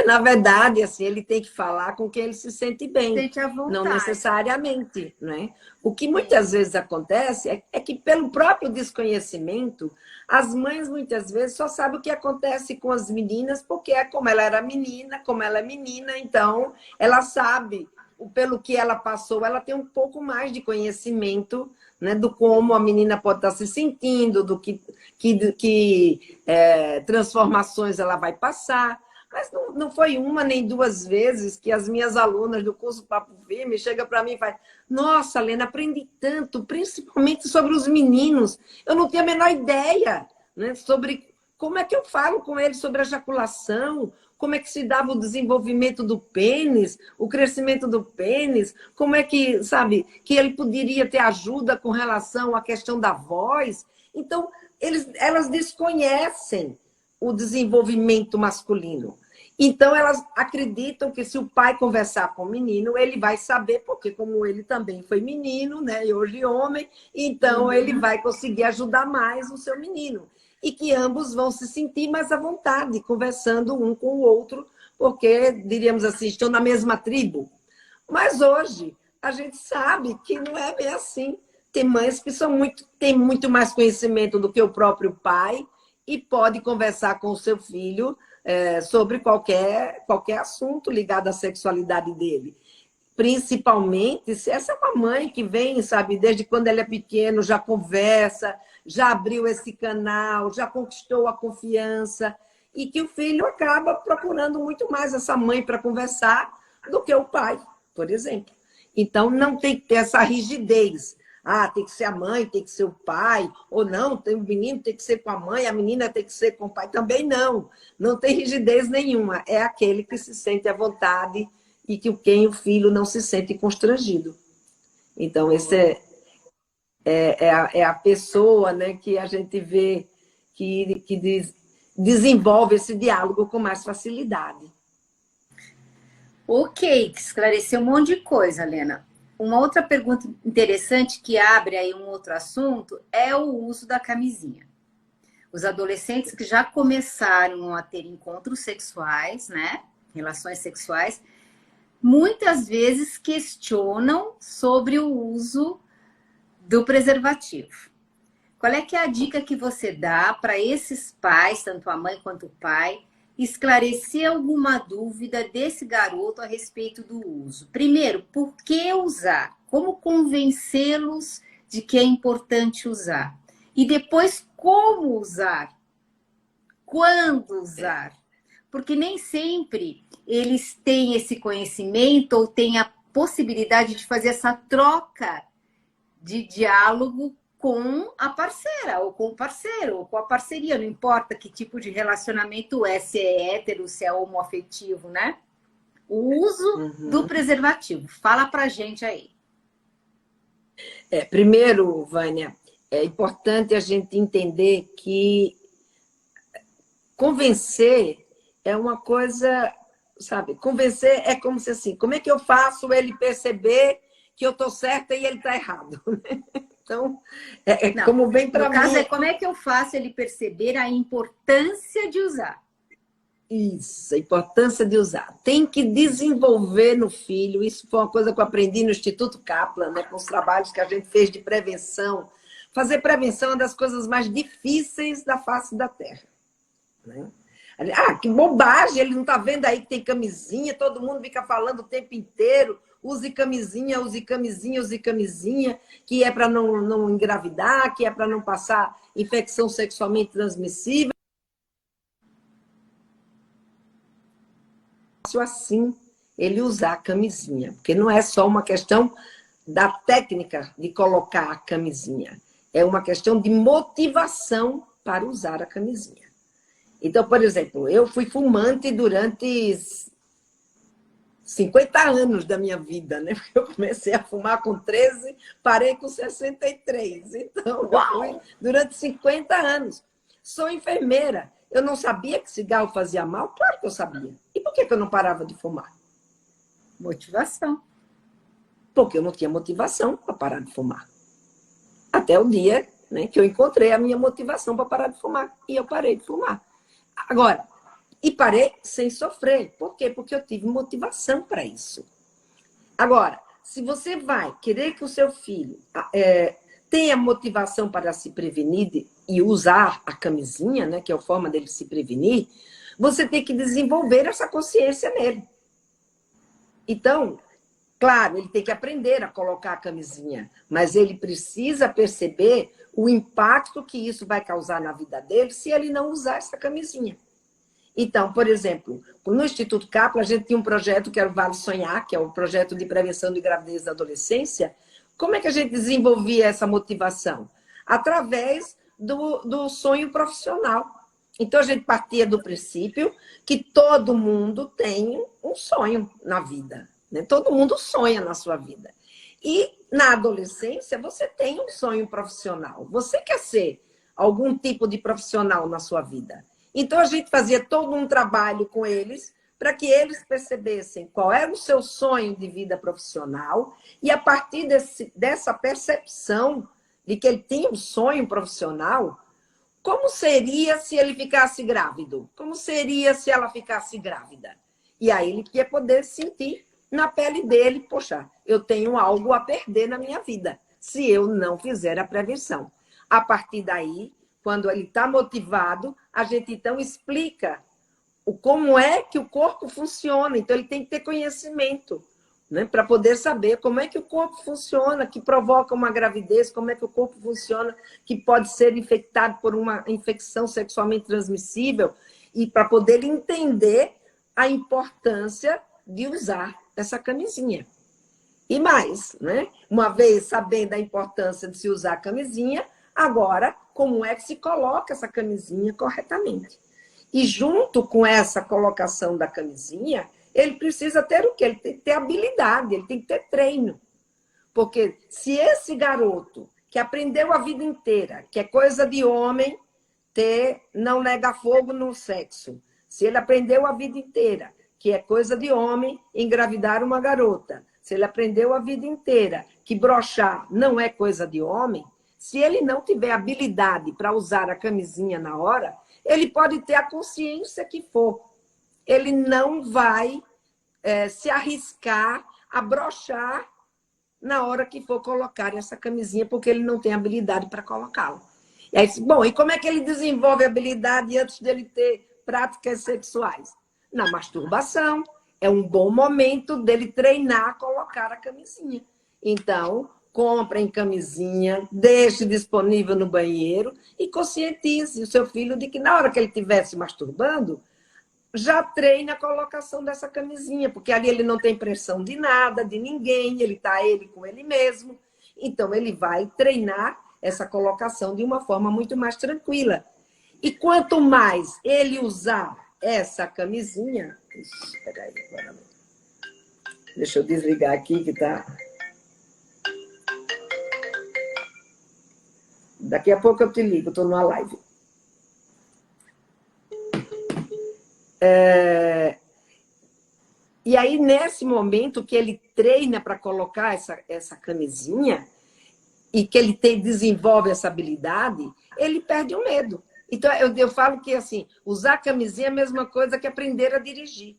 Na verdade, assim, ele tem que falar com quem ele se sente bem. Sente à vontade. Não necessariamente, né? O que muitas vezes acontece é que, pelo próprio desconhecimento, as mães muitas vezes só sabem o que acontece com as meninas, porque é como ela era menina, como ela é menina, então ela sabe, pelo que ela passou, ela tem um pouco mais de conhecimento, né, do como a menina pode estar se sentindo, do que transformações ela vai passar. Mas não foi uma nem duas vezes que as minhas alunas do curso Papo Firme chegam para mim e falam: nossa, Lena, aprendi tanto, principalmente sobre os meninos. Eu não tenho a menor ideia, né, sobre como é que eu falo com eles sobre a ejaculação, como é que se dava o desenvolvimento do pênis, o crescimento do pênis, como é que, sabe, que ele poderia ter ajuda com relação à questão da voz. Então, elas desconhecem o desenvolvimento masculino. Então, elas acreditam que se o pai conversar com o menino, ele vai saber, porque como ele também foi menino, né, e hoje homem, então ele vai conseguir ajudar mais o seu menino. E que ambos vão se sentir mais à vontade, conversando um com o outro, porque, diríamos assim, estão na mesma tribo. Mas hoje, a gente sabe que não é bem assim. Tem mães que têm muito mais conhecimento do que o próprio pai e pode conversar com o seu filho sobre qualquer assunto ligado à sexualidade dele. Principalmente se essa é uma mãe que vem, sabe, desde quando ele é pequeno, já conversa, já abriu esse canal, já conquistou a confiança, e que o filho acaba procurando muito mais essa mãe para conversar do que o pai, por exemplo. Então, não tem que ter essa rigidez. Ah, tem que ser a mãe, tem que ser o pai, ou não, tem o menino tem que ser com a mãe, a menina tem que ser com o pai. Também não. Não tem rigidez nenhuma. É aquele que se sente à vontade e que quem o filho não se sente constrangido. Então, esse é a pessoa, né, que a gente vê que desenvolve esse diálogo com mais facilidade. Ok, esclareceu um monte de coisa, Lena. Uma outra pergunta interessante que abre aí um outro assunto é o uso da camisinha. Os adolescentes que já começaram a ter encontros sexuais, né, relações sexuais, muitas vezes questionam sobre o uso do preservativo. Qual é que é a dica que você dá para esses pais, tanto a mãe quanto o pai, esclarecer alguma dúvida desse garoto a respeito do uso? Primeiro, por que usar? Como convencê-los de que é importante usar? E depois, como usar? Quando usar? Porque nem sempre eles têm esse conhecimento ou têm a possibilidade de fazer essa troca de diálogo com a parceira, ou com o parceiro, ou com a parceria, não importa que tipo de relacionamento é, se é hétero, se é homoafetivo, né? O uso do preservativo. Fala pra gente aí. Primeiro, Vânia, é importante a gente entender que convencer é uma coisa, sabe? Convencer é como se assim, como é que eu faço ele perceber que eu estou certa e ele está errado? Então, Não, como vem para mim... No caso, é como é que eu faço ele perceber a importância de usar? Isso, a importância de usar. Tem que desenvolver no filho. Isso foi uma coisa que eu aprendi no Instituto Kaplan, né, com os trabalhos que a gente fez de prevenção. Fazer prevenção é uma das coisas mais difíceis da face da Terra. Né? Ah, que bobagem! Ele não está vendo aí que tem camisinha, todo mundo fica falando o tempo inteiro. Use camisinha, use camisinha, use camisinha, que é para não engravidar, que é para não passar infecção sexualmente transmissível. Assim, ele usar a camisinha, porque não é só uma questão da técnica de colocar a camisinha, é uma questão de motivação para usar a camisinha. Então, por exemplo, eu fui fumante durante 50 anos da minha vida, né? Porque eu comecei a fumar com 13, parei com 63. Então, eu fui durante 50 anos. Sou enfermeira. Eu não sabia que cigarro fazia mal? Claro que eu sabia. E por que eu não parava de fumar? Motivação. Porque eu não tinha motivação para parar de fumar. Até o dia, né, que eu encontrei a minha motivação para parar de fumar. E eu parei de fumar. Agora, e parei sem sofrer. Por quê? Porque eu tive motivação para isso. Agora, se você vai querer que o seu filho tenha motivação para se prevenir e usar a camisinha, né, que é a forma dele se prevenir, você tem que desenvolver essa consciência nele. Então, claro, ele tem que aprender a colocar a camisinha, mas ele precisa perceber o impacto que isso vai causar na vida dele se ele não usar essa camisinha. Então, por exemplo, no Instituto Kaplan, a gente tinha um projeto que era o Vale Sonhar, que é o projeto de prevenção de gravidez da adolescência. Como é que a gente desenvolvia essa motivação? Através do sonho profissional. Então, a gente partia do princípio que todo mundo tem um sonho na vida. Né? Todo mundo sonha na sua vida. E na adolescência, você tem um sonho profissional. Você quer ser algum tipo de profissional na sua vida. Então, a gente fazia todo um trabalho com eles para que eles percebessem qual era o seu sonho de vida profissional e, a partir dessa percepção de que ele tinha um sonho profissional, como seria se ele ficasse grávido? Como seria se ela ficasse grávida? E aí ele ia poder sentir na pele dele, poxa, eu tenho algo a perder na minha vida, se eu não fizer a prevenção. A partir daí, quando ele está motivado, a gente então explica como é que o corpo funciona. Então, ele tem que ter conhecimento, né, para poder saber como é que o corpo funciona, que provoca uma gravidez, como é que o corpo funciona, que pode ser infectado por uma infecção sexualmente transmissível, e para poder entender a importância de usar essa camisinha. E mais, né? Uma vez sabendo a importância de se usar a camisinha, agora, como é que se coloca essa camisinha corretamente? E junto com essa colocação da camisinha, ele precisa ter o quê? Ele tem que ter habilidade, ele tem que ter treino. Porque se esse garoto que aprendeu a vida inteira, que é coisa de homem, não nega fogo no sexo, se ele aprendeu a vida inteira, que é coisa de homem engravidar uma garota, se ele aprendeu a vida inteira que broxar não é coisa de homem, se ele não tiver habilidade para usar a camisinha na hora, ele pode ter a consciência que for. Ele não vai se arriscar a broxar na hora que for colocar essa camisinha, porque ele não tem habilidade para colocá-la. E aí, bom, e como é que ele desenvolve habilidade antes dele ter práticas sexuais? Na masturbação. É um bom momento dele treinar a colocar a camisinha. Então, comprem camisinha, deixe disponível no banheiro e conscientize o seu filho de que na hora que ele estiver se masturbando, já treine a colocação dessa camisinha, porque ali ele não tem pressão de nada, de ninguém, ele está ele com ele mesmo. Então, ele vai treinar essa colocação de uma forma muito mais tranquila. E quanto mais ele usar essa camisinha... Espera aí, agora... Deixa eu desligar aqui que tá... Daqui a pouco eu te ligo, estou numa live. E aí, nesse momento que ele treina para colocar essa camisinha e que ele desenvolve essa habilidade, ele perde o medo. Então, eu falo que, assim, usar camisinha é a mesma coisa que aprender a dirigir.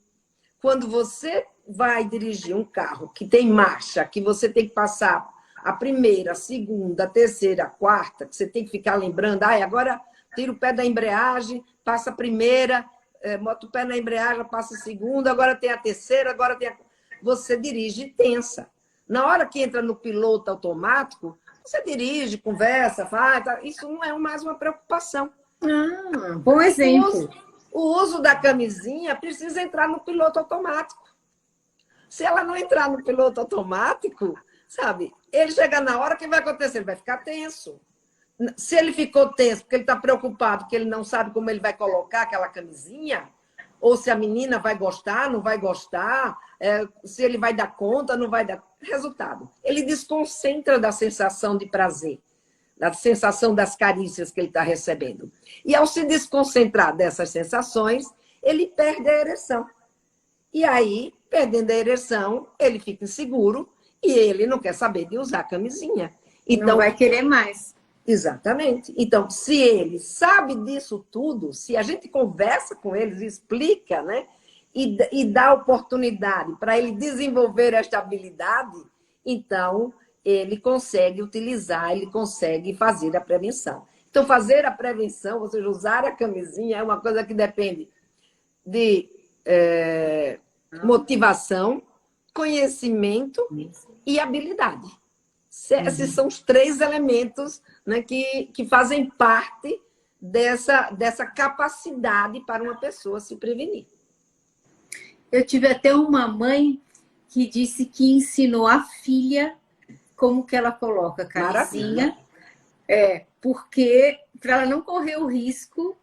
Quando você vai dirigir um carro que tem marcha, que você tem que passar a primeira, a segunda, a terceira, a quarta, que você tem que ficar lembrando, agora tira o pé da embreagem, passa a primeira, bota o pé na embreagem, passa a segunda, agora tem a terceira, agora tem a... Você dirige tensa. Na hora que entra no piloto automático, você dirige, conversa, faz, isso não é mais uma preocupação. Bom exemplo. O uso da camisinha precisa entrar no piloto automático. Se ela não entrar no piloto automático, sabe, ele chega na hora, o que vai acontecer? Ele vai ficar tenso. Se ele ficou tenso porque ele está preocupado, que ele não sabe como ele vai colocar aquela camisinha, ou se a menina vai gostar, não vai gostar, se ele vai dar conta, não vai dar... Resultado, ele desconcentra da sensação de prazer, da sensação das carícias que ele está recebendo. E ao se desconcentrar dessas sensações, ele perde a ereção. E aí, perdendo a ereção, ele fica inseguro e ele não quer saber de usar camisinha. Então, não vai querer mais. Exatamente. Então, se ele sabe disso tudo, se a gente conversa com eles, explica, né? E dá oportunidade para ele desenvolver esta habilidade, então ele consegue utilizar, ele consegue fazer a prevenção. Então, fazer a prevenção, ou seja, usar a camisinha, é uma coisa que depende de motivação, conhecimento e habilidade. Esses são os 3 elementos, né, que fazem parte dessa capacidade para uma pessoa se prevenir. Eu tive até uma mãe que disse que ensinou a filha como que ela coloca a camisinha. Porque para ela não correr o risco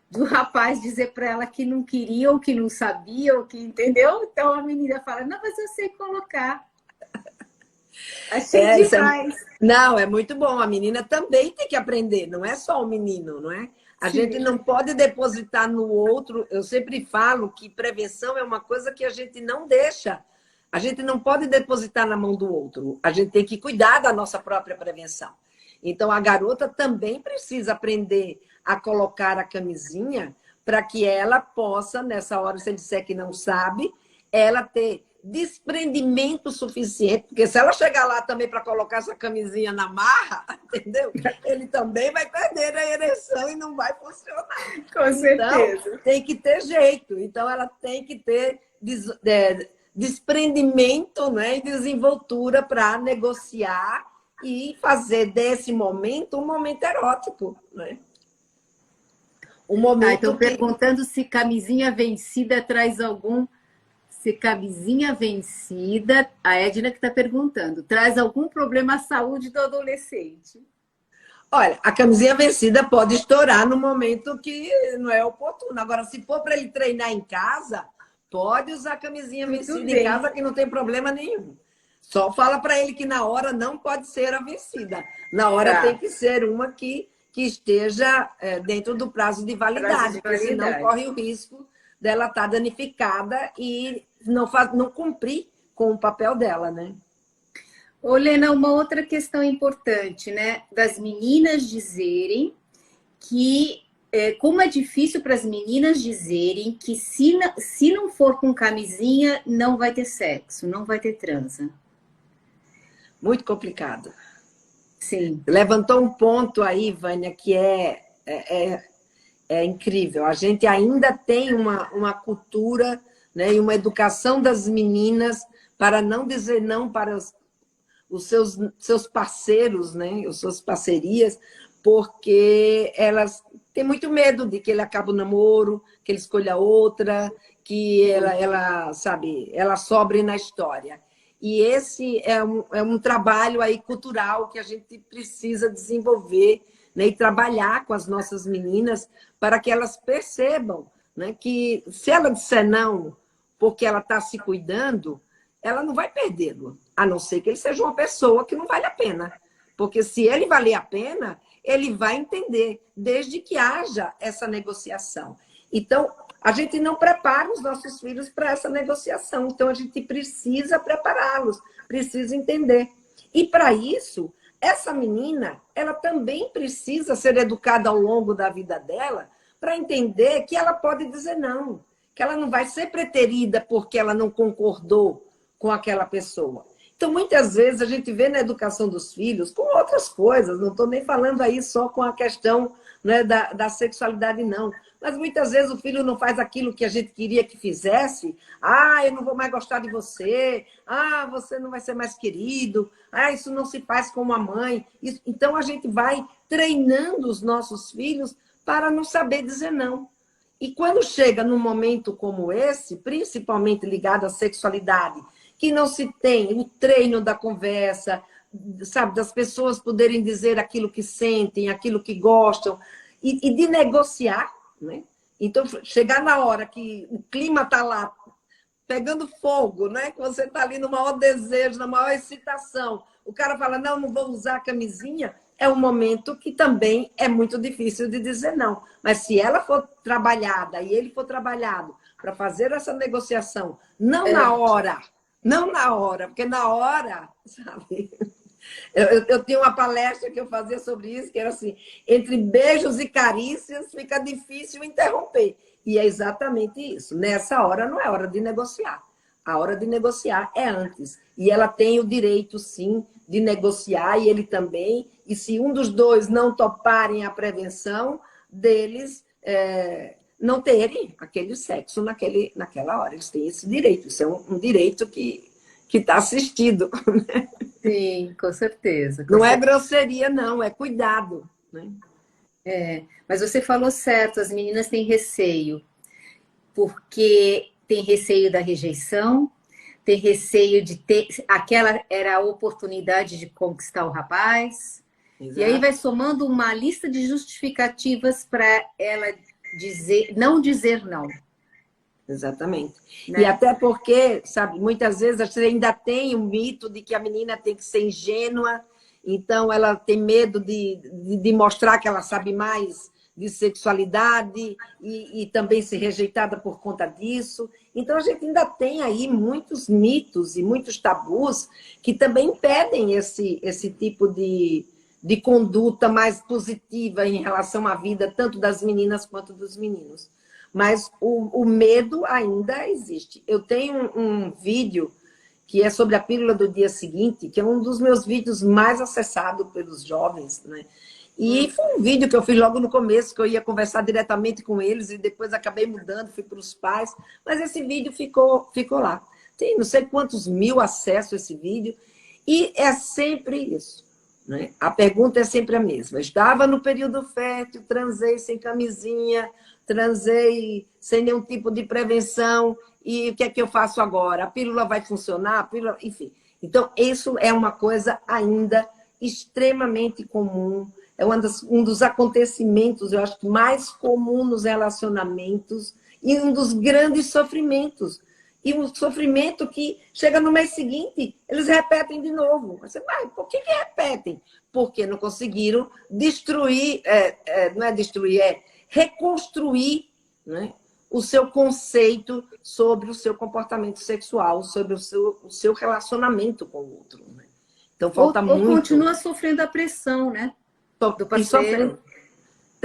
do rapaz dizer para ela que não queria, ou que não sabia, ou que entendeu. Então a menina fala, não, mas eu sei colocar. Achei demais. Não, é muito bom. A menina também tem que aprender, não é só o menino, não é? A gente não pode depositar no outro. Eu sempre falo que prevenção é uma coisa que a gente não deixa. A gente não pode depositar na mão do outro. A gente tem que cuidar da nossa própria prevenção. Então, a garota também precisa aprender a colocar a camisinha para que ela possa, nessa hora, se ele disser que não sabe, ela ter desprendimento suficiente, porque se ela chegar lá também para colocar essa camisinha na marra, entendeu? Ele também vai perder a ereção e não vai funcionar. Com certeza. Então, tem que ter jeito. Então, ela tem que ter desprendimento, né, e desenvoltura para negociar e fazer desse momento um momento erótico, né? Um momento Estão perguntando se camisinha vencida traz algum... Se camisinha vencida, a Edna que está perguntando, traz algum problema à saúde do adolescente? Olha, a camisinha vencida pode estourar no momento que não é oportuno. Agora, se for para ele treinar em casa, pode usar a camisinha vencida em casa, que não tem problema nenhum. Só fala para ele que na hora não pode ser a vencida. Na hora tem que ser uma que esteja dentro do prazo de validade, porque senão corre o risco dela estar danificada e não cumprir com o papel dela, né? Ô, Lena, uma outra questão importante, né? Das meninas dizerem que... como é difícil para as meninas dizerem que se não for com camisinha, não vai ter sexo, não vai ter transa. Muito complicado. Sim. Levantou um ponto aí, Vânia, que é incrível. A gente ainda tem uma cultura, né, e uma educação das meninas para não dizer não para os seus parceiros, né, as suas parcerias, porque elas têm muito medo de que ele acabe o namoro, que ele escolha outra, que ela sobre na história. E esse é um trabalho aí cultural que a gente precisa desenvolver, né, e trabalhar com as nossas meninas para que elas percebam, né, que se ela disser não porque ela está se cuidando, ela não vai perdê-lo, a não ser que ele seja uma pessoa que não vale a pena. Porque se ele valer a pena, ele vai entender, desde que haja essa negociação. Então, a gente não prepara os nossos filhos para essa negociação. Então, a gente precisa prepará-los, precisa entender. E, para isso, essa menina, ela também precisa ser educada ao longo da vida dela para entender que ela pode dizer não, que ela não vai ser preterida porque ela não concordou com aquela pessoa. Então, muitas vezes, a gente vê na educação dos filhos com outras coisas, não estou nem falando aí só com a questão, né, da sexualidade, não. Mas muitas vezes o filho não faz aquilo que a gente queria que fizesse. Ah, eu não vou mais gostar de você. Ah, você não vai ser mais querido. Ah, isso não se faz com uma mãe. Então, a gente vai treinando os nossos filhos para não saber dizer não. E quando chega num momento como esse, principalmente ligado à sexualidade, que não se tem o treino da conversa, sabe, das pessoas poderem dizer aquilo que sentem, aquilo que gostam, e de negociar, né? Então, chegar na hora que o clima está lá pegando fogo, né? Que você está ali no maior desejo, na maior excitação, o cara fala, não, não vou usar a camisinha, é um momento que também é muito difícil de dizer não. Mas se ela for trabalhada e ele for trabalhado para fazer essa negociação, não na hora, porque na hora, sabe? Eu tinha uma palestra que eu fazia sobre isso, que era assim, entre beijos e carícias fica difícil interromper. E é exatamente isso. Nessa hora não é hora de negociar. A hora de negociar é antes. E ela tem o direito, sim, de negociar, e ele também. E se um dos dois não toparem a prevenção, deles não terem aquele sexo naquela hora. Eles têm esse direito. Isso é um direito que está assistido. Sim, com certeza. Não é grosseria, não, é cuidado, né? Mas você falou certo, as meninas têm receio, porque tem receio da rejeição, tem receio de ter... Aquela era a oportunidade de conquistar o rapaz. Exato. E aí vai somando uma lista de justificativas para ela não dizer não. Exatamente. Né? E até porque, sabe, muitas vezes você ainda tem o mito de que a menina tem que ser ingênua, então ela tem medo de mostrar que ela sabe mais de sexualidade e também ser rejeitada por conta disso. Então, a gente ainda tem aí muitos mitos e muitos tabus que também impedem esse tipo de conduta mais positiva em relação à vida, tanto das meninas quanto dos meninos. Mas o medo ainda existe. Eu tenho um vídeo que é sobre a pílula do dia seguinte, que é um dos meus vídeos mais acessados pelos jovens, né? E foi um vídeo que eu fiz logo no começo, que eu ia conversar diretamente com eles, e depois acabei mudando, fui para os pais, mas esse vídeo ficou lá. Tem não sei quantos mil acessos esse vídeo, e é sempre isso, né? A pergunta é sempre a mesma. Estava no período fértil, transei sem camisinha, transei sem nenhum tipo de prevenção, e o que é que eu faço agora? A pílula vai funcionar? A pílula... Enfim. Então, isso é uma coisa ainda extremamente comum, é um dos acontecimentos, eu acho, mais comum nos relacionamentos e um dos grandes sofrimentos. E um sofrimento que chega no mês seguinte, eles repetem de novo. Você vai, por que repetem? Porque não conseguiram destruir, não é destruir, é reconstruir, né, o seu conceito sobre o seu comportamento sexual, sobre o seu relacionamento com o outro. Né? Então, falta muito... Ou continua sofrendo a pressão, né? Do parceiro.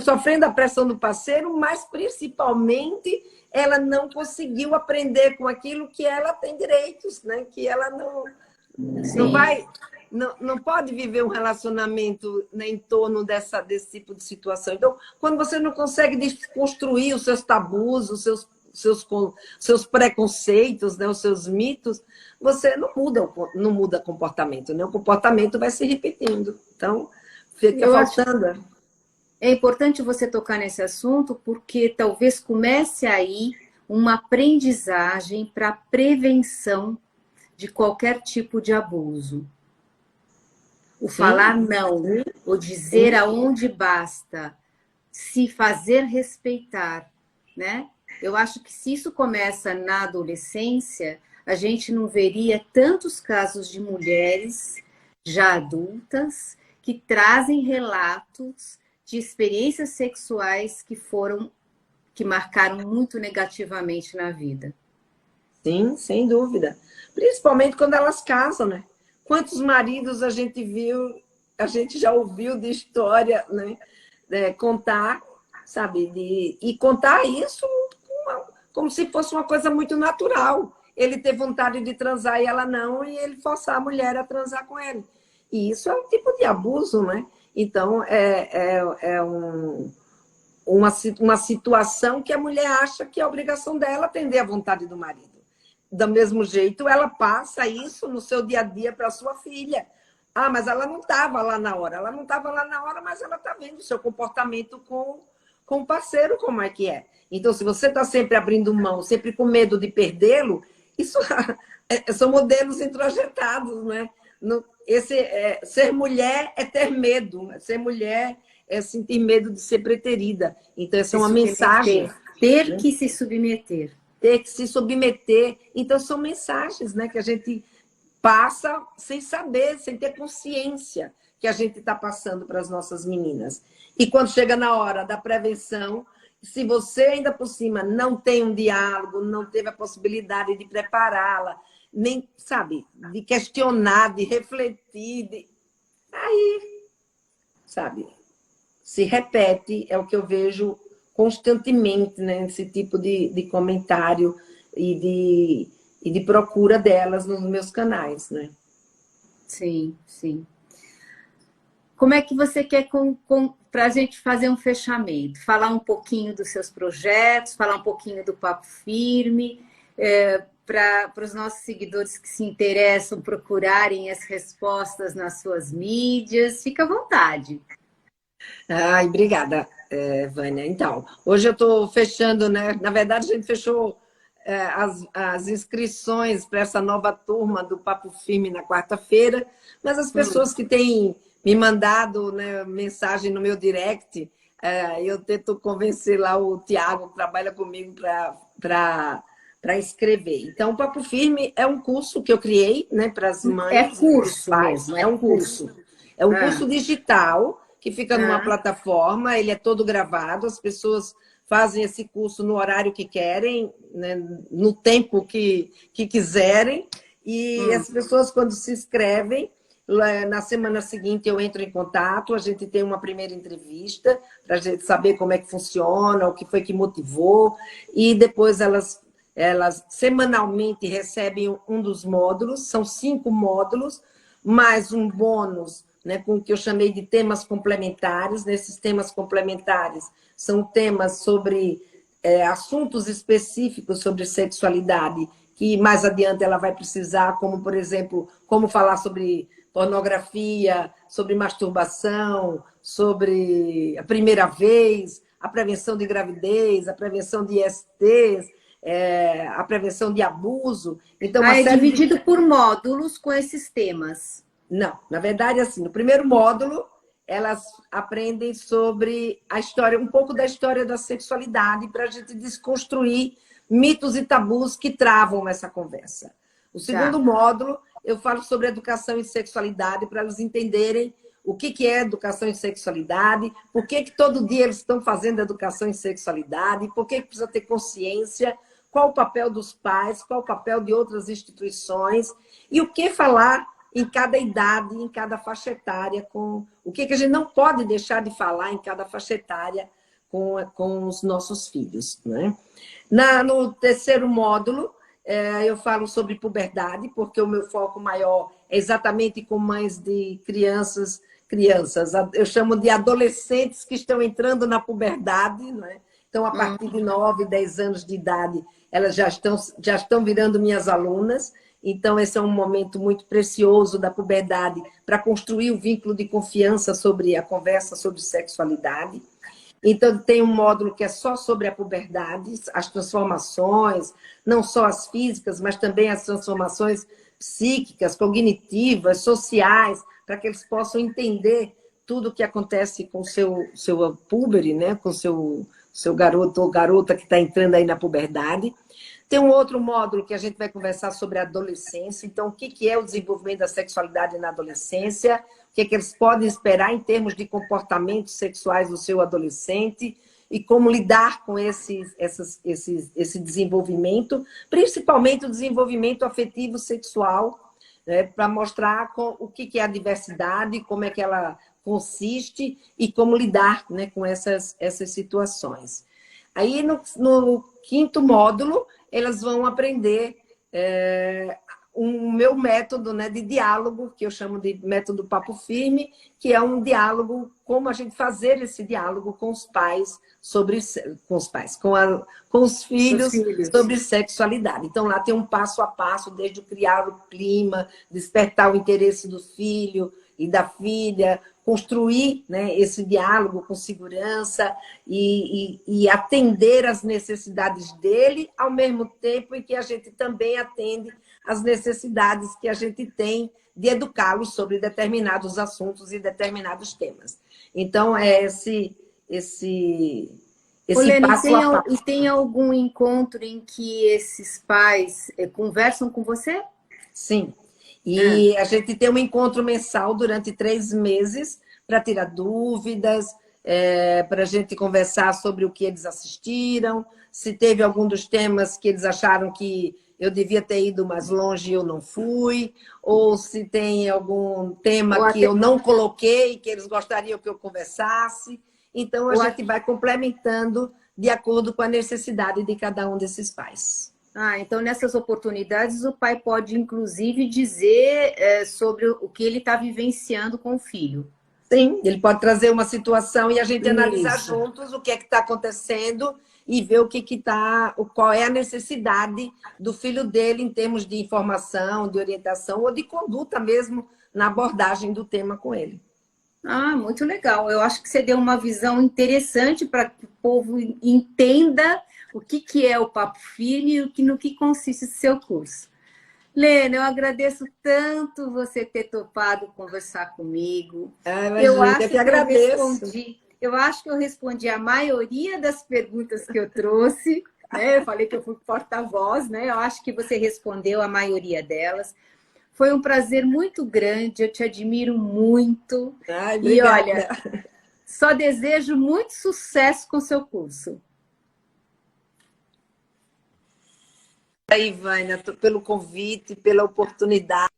Sofrendo a pressão do parceiro, mas principalmente ela não conseguiu aprender com aquilo que ela tem direitos, né? Que ela não pode viver um relacionamento, né, em torno desse tipo de situação. Então, quando você não consegue desconstruir os seus tabus, os seus preconceitos, né, os seus mitos, você não muda comportamento, né? O comportamento vai se repetindo. Então, fica faltando. É importante você tocar nesse assunto, porque talvez comece aí uma aprendizagem para prevenção de qualquer tipo de abuso. O Sim, falar não, o dizer sim, aonde basta, se fazer respeitar, né? Eu acho que se isso começa na adolescência, a gente não veria tantos casos de mulheres já adultas que trazem relatos de experiências sexuais que marcaram muito negativamente na vida. sim, sem dúvida. Principalmente quando elas casam, né? Quantos maridos a gente viu, a gente já ouviu de história, né? Contar, sabe? E contar isso como se fosse uma coisa muito natural. Ele ter vontade de transar e ela não, e ele forçar a mulher a transar com ele. E isso é um tipo de abuso, né? Então, uma situação que a mulher acha que é a obrigação dela atender à vontade do marido. Do mesmo jeito, ela passa isso no seu dia a dia para sua filha. Ah, mas ela não estava lá na hora. Ela não estava lá na hora, mas ela está vendo o seu comportamento com o parceiro, como é que é. Então, se você está sempre abrindo mão, sempre com medo de perdê-lo, isso são modelos introjetados, né? Ser mulher é ter medo, ser mulher é sentir medo de ser preterida. Então, essa é Se uma mensagem. submeter, ter Né? que se submeter. Ter que se submeter. Então, são mensagens, né, que a gente passa sem saber, sem ter consciência que a gente está passando para as nossas meninas. E quando chega na hora da prevenção, se você ainda por cima não tem um diálogo, não teve a possibilidade de prepará-la, nem, sabe, de questionar, de refletir, aí, sabe, se repete, é o que eu vejo constantemente, né? Esse tipo de comentário e de procura delas nos meus canais, né? Sim, sim. Como é que você quer para a gente fazer um fechamento? Falar um pouquinho dos seus projetos, falar um pouquinho do Papo Firme, para os nossos seguidores que se interessam procurarem as respostas nas suas mídias. Fica à vontade. Ai, obrigada, Vânia. Então, hoje eu estou fechando, né? Na verdade, a gente fechou as inscrições para essa nova turma do Papo Firme na quarta-feira, mas as pessoas que têm me mandado, né, mensagem no meu direct, eu tento convencer lá o Tiago, que trabalha comigo, para inscrever. Então, o Papo Firme é um curso que eu criei, né, para as É mães e para os curso pais. mesmo, é É um curso. curso. É um Ah, curso digital que fica numa ah, plataforma, ele é todo gravado, as pessoas fazem esse curso no horário que querem, né, no tempo que quiserem, e hum. as pessoas, quando se inscrevem, na semana seguinte eu entro em contato, a gente tem uma primeira entrevista para a gente saber como é que funciona, o que foi que motivou, e depois elas semanalmente recebem um dos módulos, são 5 módulos, mais um bônus, né, com o que eu chamei de temas complementares. Nesses temas complementares são temas sobre assuntos específicos sobre sexualidade, que mais adiante ela vai precisar, como, por exemplo, como falar sobre pornografia, sobre masturbação, sobre a primeira vez, a prevenção de gravidez, a prevenção de ISTs, a prevenção de abuso. Então, uma Ah, é série de... dividido por módulos com esses temas. Não, na verdade, assim, no primeiro módulo, elas aprendem sobre a história, um pouco da história da sexualidade, para a gente desconstruir mitos e tabus que travam essa conversa. O segundo Tá. módulo, eu falo sobre educação e sexualidade, para elas entenderem o que é educação e sexualidade, por que todo dia eles estão fazendo educação e sexualidade, por que precisa ter consciência, qual o papel dos pais, qual o papel de outras instituições, e o que falar em cada idade, em cada faixa etária, com o que a gente não pode deixar de falar em cada faixa etária com os nossos filhos. Né? No terceiro módulo, eu falo sobre puberdade, porque o meu foco maior é exatamente com mães de crianças, eu chamo de adolescentes que estão entrando na puberdade, né? Então, a partir de 9, 10 anos de idade, elas já estão virando minhas alunas. Então, esse é um momento muito precioso da puberdade para construir o vínculo de confiança sobre a conversa sobre sexualidade. Então, tem um módulo que é só sobre a puberdade, as transformações, não só as físicas, mas também as transformações psíquicas, cognitivas, sociais, para que eles possam entender tudo o que acontece com o seu púbere, né? Com o seu garoto ou garota que está entrando aí na puberdade. Tem um outro módulo que a gente vai conversar sobre a adolescência. Então, o que é o desenvolvimento da sexualidade na adolescência? O que eles podem esperar em termos de comportamentos sexuais do seu adolescente e como lidar com esse desenvolvimento, principalmente o desenvolvimento afetivo sexual, né, para mostrar o que é a diversidade, como é que ela consiste e como lidar, né, com essas situações. Aí, no quinto módulo, elas vão aprender um meu método, né, de diálogo, que eu chamo de método papo firme, que é um diálogo, como a gente fazer esse diálogo com os pais, com os filhos sobre sexualidade. Então, lá tem um passo a passo, desde criar o clima, despertar o interesse do filho e da filha, construir, né, esse diálogo com segurança e atender às necessidades dele, ao mesmo tempo em que a gente também atende às necessidades que a gente tem de educá-los sobre determinados assuntos e determinados temas. Então, é esse Lene, passo a passo. E tem algum encontro em que esses pais conversam com você? Sim. E a gente tem um encontro mensal durante 3 meses para tirar dúvidas, para a gente conversar sobre o que eles assistiram, se teve algum dos temas que eles acharam que eu devia ter ido mais longe e eu não fui, ou se tem algum tema que eu não coloquei, que eles gostariam que eu conversasse. Então, a gente vai complementando de acordo com a necessidade de cada um desses pais. Então, nessas oportunidades, o pai pode, inclusive, dizer sobre o que ele está vivenciando com o filho. Sim, ele pode trazer uma situação e a gente analisar juntos o que é que está acontecendo e ver qual é a necessidade do filho dele em termos de informação, de orientação ou de conduta mesmo na abordagem do tema com ele. Muito legal. Eu acho que você deu uma visão interessante para que o povo entenda o que é o Papo Firme e no que consiste o seu curso. Lene, eu agradeço tanto você ter topado conversar comigo. Eu que agradeço. Eu acho que eu respondi a maioria das perguntas que eu trouxe. Né? Eu falei que eu fui porta-voz, né? Eu acho que você respondeu a maioria delas. Foi um prazer muito grande, eu te admiro muito. Obrigada. E olha, só desejo muito sucesso com o seu curso. Aí, Vânia, pelo convite, pela oportunidade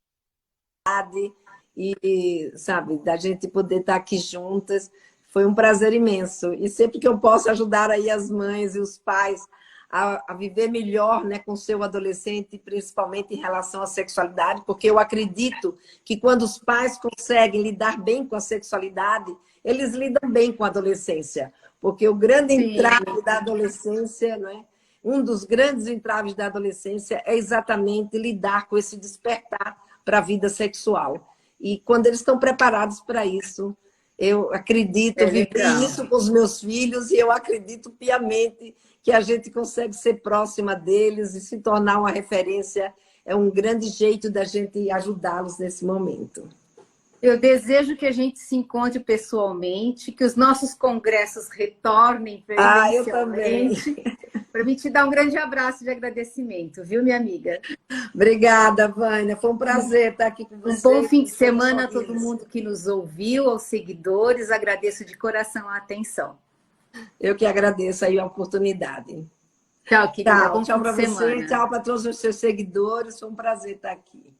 e, sabe, da gente poder estar aqui juntas. Foi um prazer imenso. E sempre que eu posso ajudar aí as mães e os pais a viver melhor, né, com o seu adolescente, principalmente em relação à sexualidade, porque eu acredito que quando os pais conseguem lidar bem com a sexualidade, eles lidam bem com a adolescência. Porque o grande entrave da adolescência, né, um dos grandes entraves da adolescência é exatamente lidar com esse despertar para a vida sexual. E quando eles estão preparados para isso, eu acredito, vivi isso com os meus filhos e eu acredito piamente que a gente consegue ser próxima deles e se tornar uma referência. É um grande jeito da gente ajudá-los nesse momento. Eu desejo que a gente se encontre pessoalmente, que os nossos congressos retornem presencialmente. Eu também. Para mim te dar um grande abraço de agradecimento, viu, minha amiga? Obrigada, Vânia. Foi um prazer estar aqui com você. Um bom fim de semana a todo mundo que nos ouviu, aos seguidores. Agradeço de coração a atenção. Eu que agradeço aí a oportunidade. Tchau, querida. Tchau para você, tchau para todos os seus seguidores. Foi um prazer estar aqui.